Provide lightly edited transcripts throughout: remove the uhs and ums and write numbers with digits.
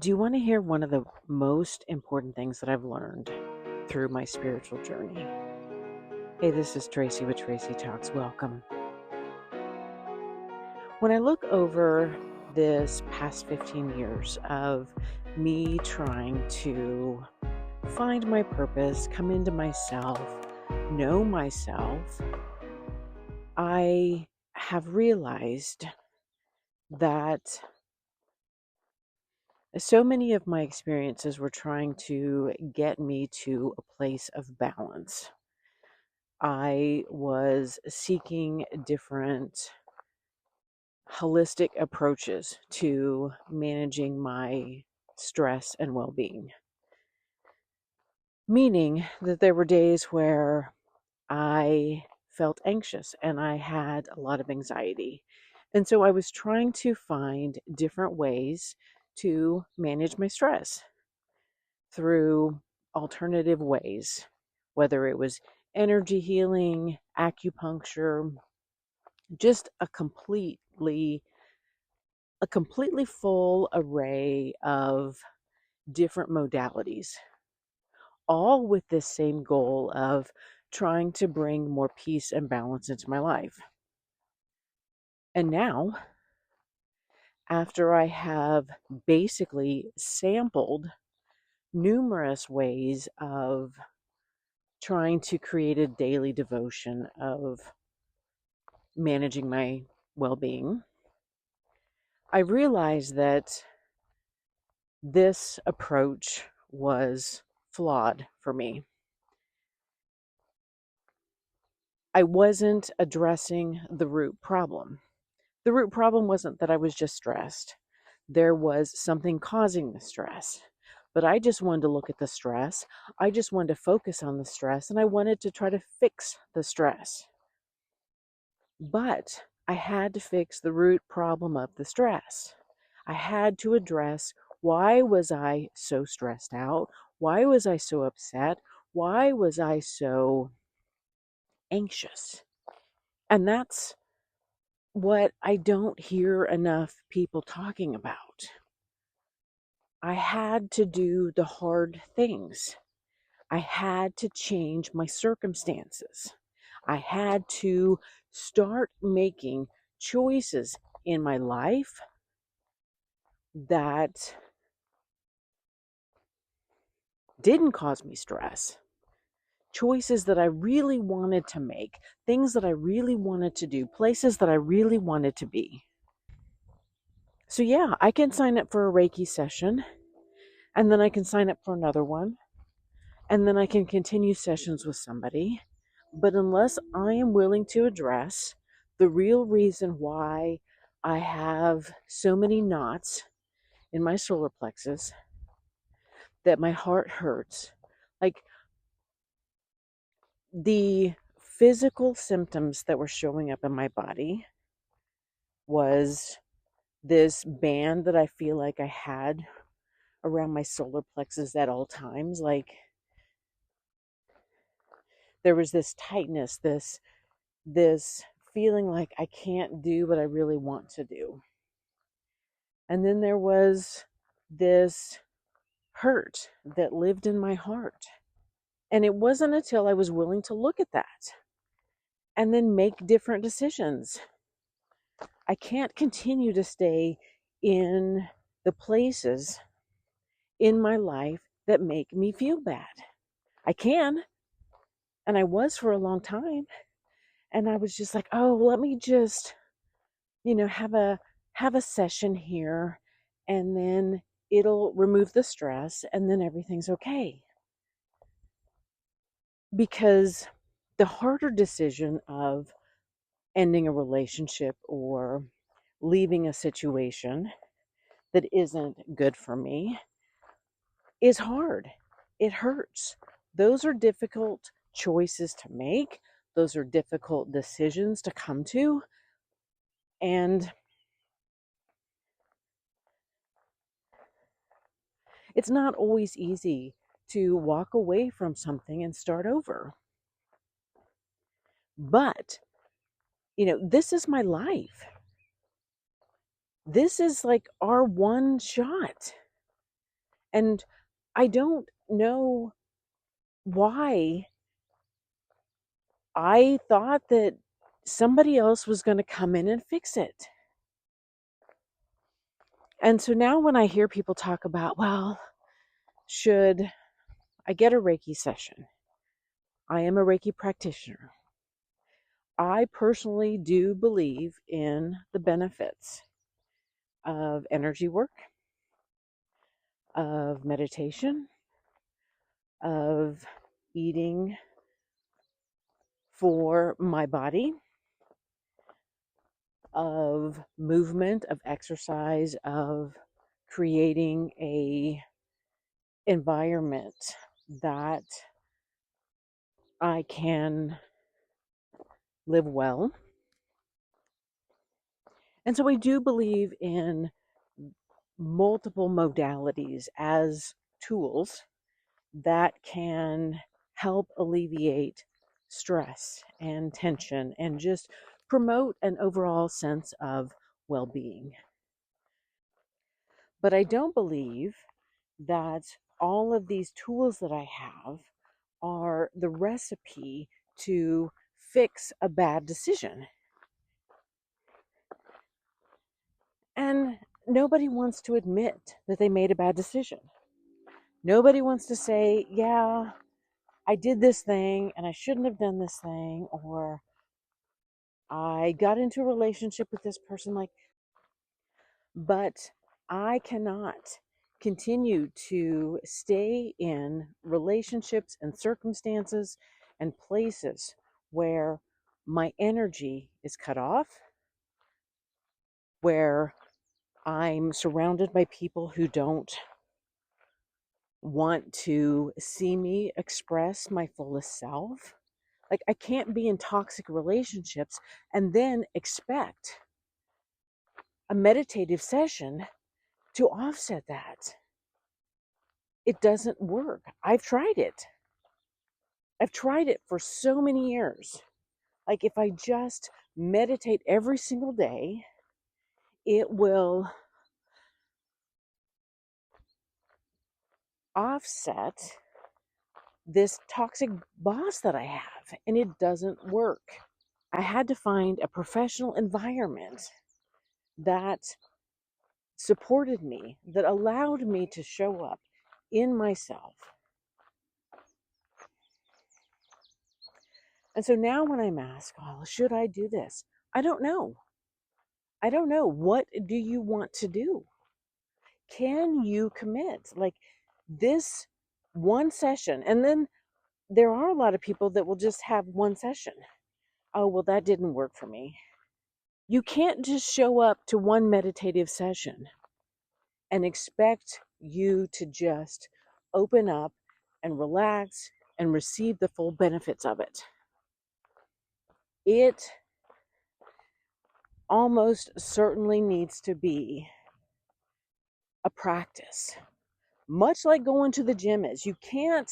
Do you want to hear one of the most important things that I've learned through my spiritual journey? Hey, this is Tracy with Tracy Talks. Welcome. When I look over this past 15 years of me trying to find my purpose, come into myself, know myself, I have realized that so many of my experiences were trying to get me to a place of balance. I was seeking different holistic approaches to managing my stress and well being, meaning that there were days where I felt anxious and I had a lot of anxiety. And so I was trying to find different ways to manage my stress through alternative ways, whether it was energy healing, acupuncture, just a completely full array of different modalities, all with this same goal of trying to bring more peace and balance into my life. And now, after I have basically sampled numerous ways of trying to create a daily devotion of managing my well-being, I realized that this approach was flawed for me. I wasn't addressing the root problem. The root problem wasn't that I was just stressed. There was something causing the stress. But I just wanted to look at the stress. I just wanted to focus on the stress, and I wanted to try to fix the stress. But I had to fix the root problem of the stress. I had to address, why was I so stressed out? Why was I so upset? Why was I so anxious? And that's what I don't hear enough people talking about. I had to do the hard things. I had to change my circumstances. I had to start making choices in my life that didn't cause me stress. Choices that I really wanted to make, things that I really wanted to do, places that I really wanted to be. So, yeah, I can sign up for a Reiki session, and then I can sign up for another one, and then I can continue sessions with somebody. But unless I am willing to address the real reason why I have so many knots in my solar plexus, that my heart hurts, like the physical symptoms that were showing up in my body was this band that I feel like I had around my solar plexus at all times. Like there was this tightness, this feeling like I can't do what I really want to do. And then there was this hurt that lived in my heart. And it wasn't until I was willing to look at that and then make different decisions. I can't continue to stay in the places in my life that make me feel bad. I can, and I was for a long time. And I was just like, oh, let me just, have a session here, and then it'll remove the stress, and then everything's okay. Because the harder decision of ending a relationship or leaving a situation that isn't good for me is hard. It hurts. Those are difficult choices to make. Those are difficult decisions to come to. And it's not always easy to walk away from something and start over. But, this is my life. This is like our one shot. And I don't know why I thought that somebody else was going to come in and fix it. And so now when I hear people talk about, well, should I get a Reiki session? I am a Reiki practitioner. I personally do believe in the benefits of energy work, of meditation, of eating for my body, of movement, of exercise, of creating a environment that I can live well. And so I do believe in multiple modalities as tools that can help alleviate stress and tension and just promote an overall sense of well-being. But I don't believe that all of these tools that I have are the recipe to fix a bad decision. And nobody wants to admit that they made a bad decision. Nobody wants to say, yeah, I did this thing and I shouldn't have done this thing, or I got into a relationship with this person, but I cannot continue to stay in relationships and circumstances and places where my energy is cut off, where I'm surrounded by people who don't want to see me express my fullest self. Like, I can't be in toxic relationships and then expect a meditative session to offset that. It doesn't work. I've tried it. I've tried it for so many years. Like, if I just meditate every single day, it will offset this toxic boss that I have, and it doesn't work. I had to find a professional environment that supported me, that allowed me to show up in myself. And so now when I'm asked, oh, should I do this? I don't know. I don't know. What do you want to do? Can you commit? Like, this one session, and then there are a lot of people that will just have one session. Oh, well, that didn't work for me. You can't just show up to one meditative session and expect you to just open up and relax and receive the full benefits of it. It almost certainly needs to be a practice, much like going to the gym is. You can't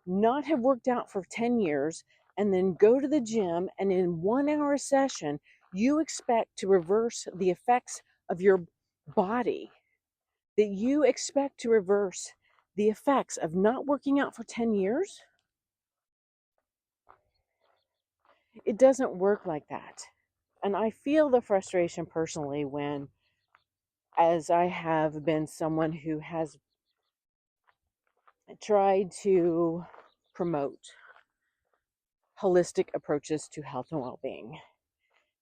not have worked out for 10 years and then go to the gym, and in 1 hour session you expect to reverse the effects of your body, that you expect to reverse the effects of not working out for 10 years. It doesn't work like that. And I feel the frustration personally when, as I have been someone who has tried to promote holistic approaches to health and well-being,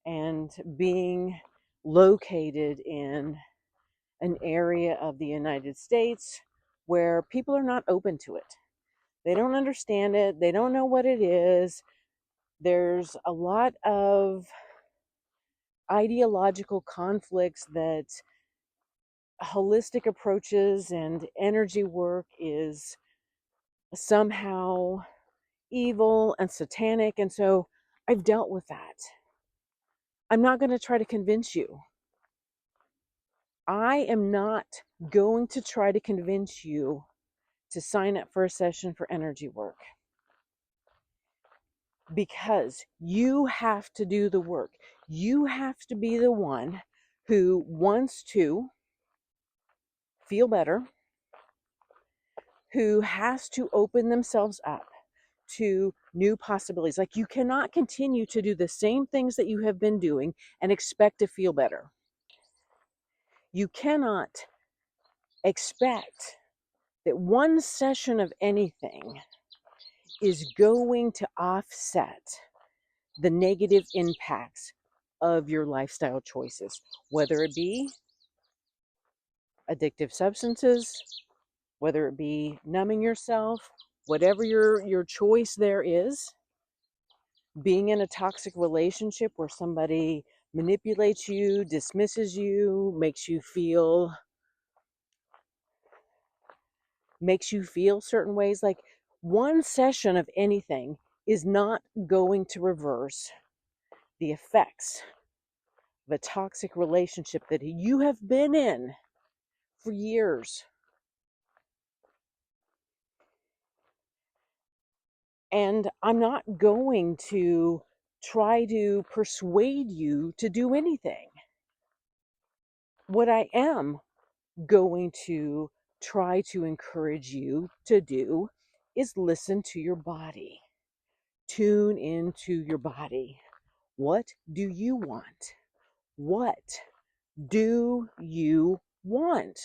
and being located in an area of the United States where people are not open to it. They don't understand it. They don't know what it is. There's a lot of ideological conflicts that holistic approaches and energy work is somehow evil and satanic. And so I've dealt with that. I'm not going to try to convince you. I am not going to try to convince you to sign up for a session for energy work, because you have to do the work. You have to be the one who wants to feel better, who has to open themselves up to new possibilities. Like, you cannot continue to do the same things that you have been doing and expect to feel better. You cannot expect that one session of anything is going to offset the negative impacts of your lifestyle choices, whether it be addictive substances, whether it be numbing yourself, whatever your choice there is. Being in a toxic relationship where somebody manipulates you, dismisses you, makes you feel certain ways. Like, one session of anything is not going to reverse the effects of a toxic relationship that you have been in for years. And I'm not going to try to persuade you to do anything. What I am going to try to encourage you to do is listen to your body. Tune into your body. What do you want? What do you want?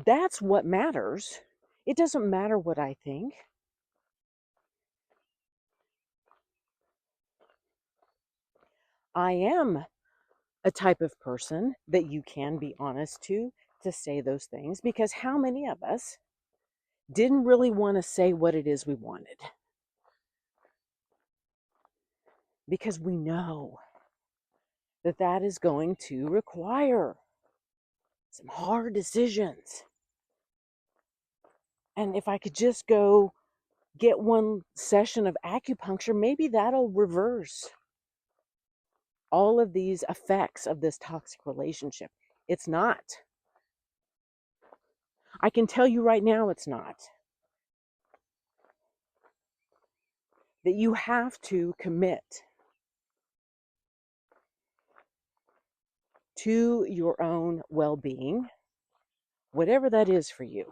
That's what matters. It doesn't matter what I think. I am a type of person that you can be honest to say those things, because how many of us didn't really want to say what it is we wanted? Because we know that that is going to require some hard decisions. And if I could just go get one session of acupuncture, maybe that'll reverse all of these effects of this toxic relationship. It's not. I can tell you right now, it's not. That you have to commit to your own well-being, whatever that is for you.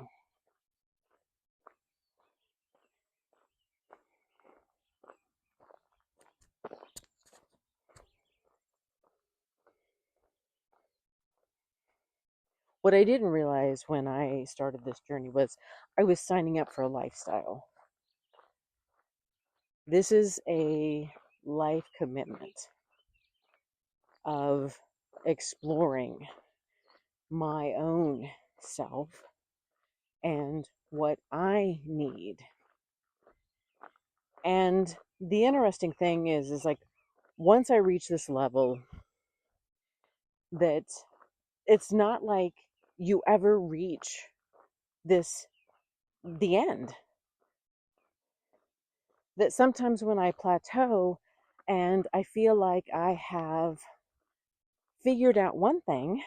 What I didn't realize when I started this journey was I was signing up for a lifestyle. This is a life commitment of exploring my own self and what I need. And the interesting thing is like, once I reach this level, that it's not like you ever reach the end. That sometimes when I plateau and I feel like I have figured out one thing,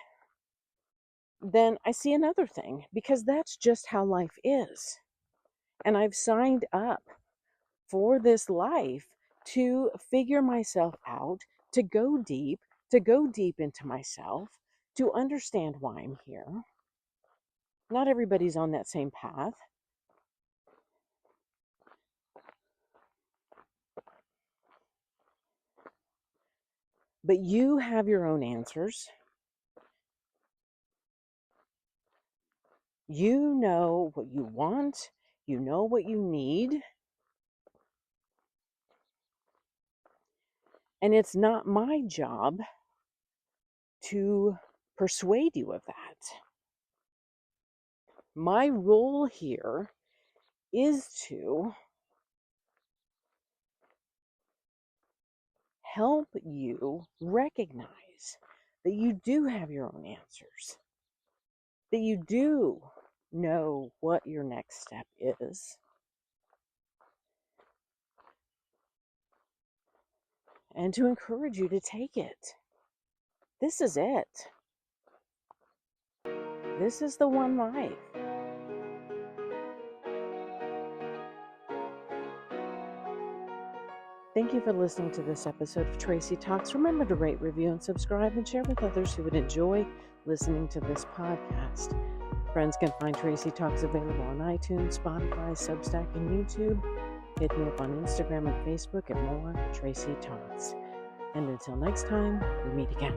then I see another thing, because that's just how life is. And I've signed up for this life to figure myself out, to go deep into myself, to understand why I'm here. Not everybody's on that same path. But you have your own answers. You know what you want. You know what you need. And it's not my job to persuade you of that. My role here is to help you recognize that you do have your own answers, that you do know what your next step is, and to encourage you to take it. This is it. This is the one life. Thank you for listening to this episode of Tracy Talks. Remember to rate, review, and subscribe, and share with others who would enjoy listening to this podcast. Friends can find Tracy Talks available on iTunes, Spotify, Substack, and YouTube. Hit me up on Instagram and Facebook at more Tracy Talks. And until next time, we meet again.